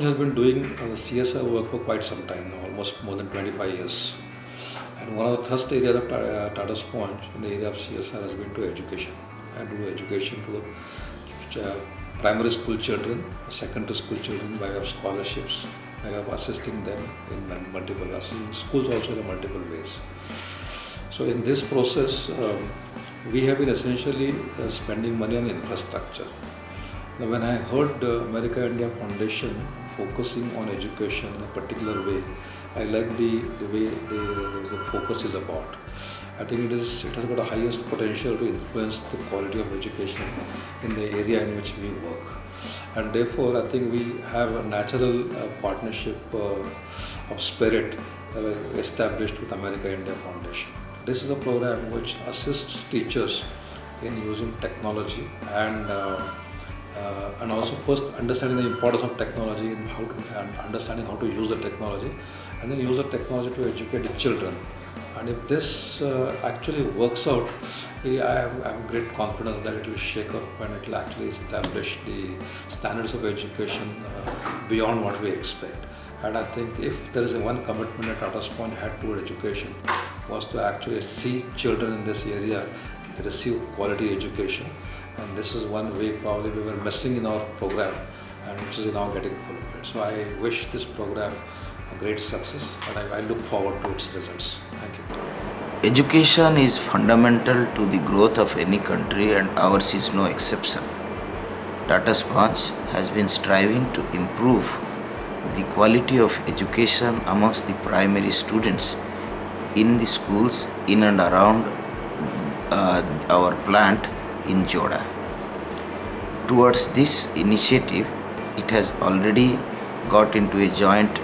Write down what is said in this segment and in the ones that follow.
Sponge has been doing CSR work for quite some time now, almost more than 25 years. And one of the thrust areas of Tata Sponge in the area of CSR has been to education. I do education to the primary school children, secondary school children by way of scholarships, by way of assisting them in multiple, assisting schools also in multiple ways. So in this process, we have been essentially spending money on infrastructure. Now, when I heard America India Foundation focusing on education in a particular way, I like the way the focus is about. I think it has got the highest potential to influence the quality of education in the area in which we work. And therefore, I think we have a natural partnership of spirit established with America India Foundation. This is a program which assists teachers in using technology and also first understanding the importance of technology and understanding how to use the technology, and then use the technology to educate the children. And if this actually works out, I have great confidence that it will shake up and it will actually establish the standards of education beyond what we expect. And I think if there is one commitment that Tata Sponge had toward education was to actually see children in this area receive quality education. And this is one way probably we were missing in our program, and which is now getting fulfilled. So I wish this program a great success, and I look forward to its results. Thank you. Education is fundamental to the growth of any country, and ours is no exception. Tata Sponge has been striving to improve the quality of education amongst the primary students in the schools in and around our plant in Joda. Towards this initiative, it has already got into a joint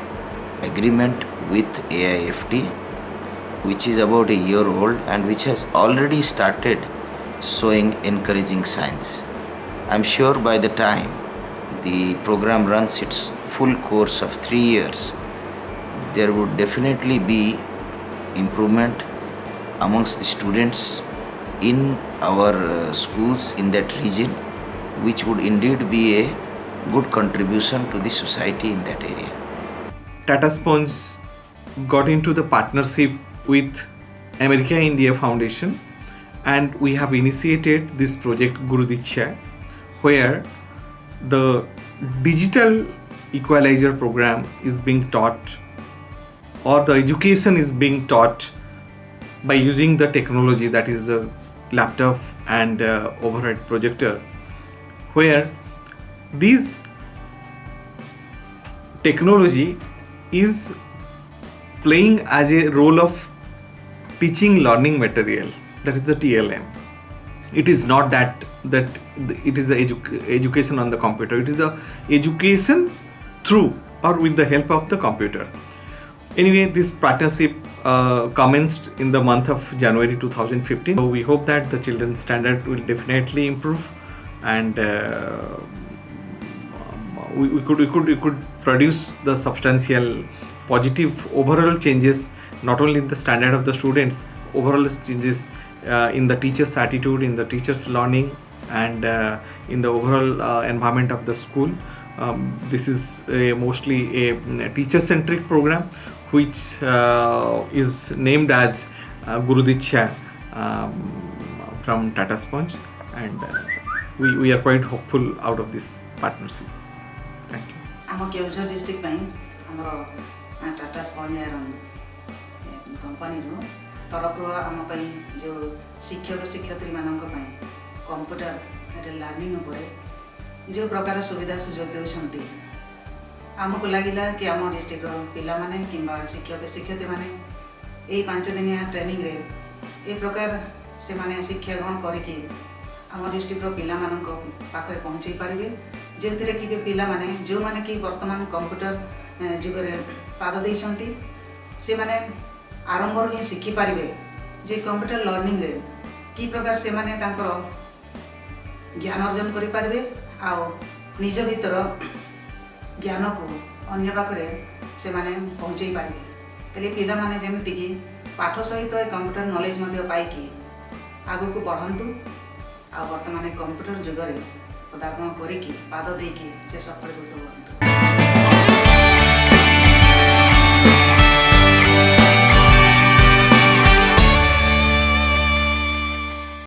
agreement with AIFT, which is about a year old and which has already started showing encouraging signs. I'm sure by the time the program runs its full course of 3 years, there would definitely be improvement amongst the students in our schools in that region, which would indeed be a good contribution to the society in that area. Tata Sponge got into the partnership with America India Foundation, and we have initiated this project Guru Diksha, where the digital equalizer program is being taught, or the education is being taught by using the technology, that is the laptop and overhead projector, where this technology is playing as a role of teaching learning material, that is the TLM. It is not that it is the education on the computer, it is the education through or with the help of the computer. Anyway, this partnership commenced in the month of January 2015. So we hope that the children's standard will definitely improve, and we could produce the substantial positive overall changes, not only in the standard of the students, overall changes in the teachers' attitude, in the teachers' learning, and in the overall environment of the school. This is mostly a teacher-centric program, which is named as Guru Diksha from Tata Sponge, and we are quite hopeful out of this partnership. Thank you. ଆମ Keonjhar district ପାଇଁ ଆମର Tata sponge କମ୍ପାନୀରୁ ତରଫରୁ ଆମ ପାଇଁ ଯେଉଁ ଶିକ୍ଷକ ଶିକ୍ଷୟିତ୍ରୀମାନଙ୍କ ପାଇଁ କମ୍ପ୍ୟୁଟର ଲର୍ଣ୍ଣିଂ ଉପରେ ଯେଉଁ ପ୍ରକାର ସୁବିଧା ସୁଯୋଗ ଦେଉଛନ୍ତି, ଆମକୁ ଲାଗିଲା କି ଆମ ଡିଷ୍ଟ୍ରିକ୍ଟର ପିଲାମାନେ କିମ୍ବା ଶିକ୍ଷକ ଶିକ୍ଷୟିତ୍ରୀମାନେ ଏଇ 5 ଦିନିଆ ଟ୍ରେନିଂରେ ଏ ପ୍ରକାର ସେମାନେ ଶିକ୍ଷା ଗ୍ରହଣ କରିକି ଆମ ଡିଷ୍ଟ୍ରିକ୍ଟର ପିଲାମାନଙ୍କ ପାଖରେ ପହଞ୍ଚାଇ ପାରିବେ, ଯେଉଁଥିରେ କି ପିଲାମାନେ ଯେଉଁମାନେ କି ବର୍ତ୍ତମାନ କମ୍ପ୍ୟୁଟର ଯୁଗରେ ପାଦ ଦେଇଛନ୍ତି, ସେମାନେ ଆରମ୍ଭରୁ ହିଁ ଶିଖିପାରିବେ ଯେ କମ୍ପ୍ୟୁଟର ଲର୍ଣ୍ଣିଂରେ କି ପ୍ରକାର ସେମାନେ ତାଙ୍କର ଜ୍ଞାନ ଅର୍ଜନ କରିପାରିବେ, ଆଉ ନିଜ ଭିତର ଜ୍ଞାନକୁ ଅନ୍ୟ ପାଖରେ ସେମାନେ ପହଞ୍ଚାଇ ପାରିବେ। ତେବେ ପିଲାମାନେ ଯେମିତିକି ପାଠ ସହିତ ଏ କମ୍ପ୍ୟୁଟର ନଲେଜ୍ ମଧ୍ୟ ପାଇକି ଆଗକୁ ବଢ଼ନ୍ତୁ, ଆଉ ବର୍ତ୍ତମାନ କମ୍ପ୍ୟୁଟର ଯୁଗରେ ପଦାର୍ପଣ କରିକି ପାଦ ଦେଇକି ସେ ସଫଳୀକୃତ ହୁଅନ୍ତୁ।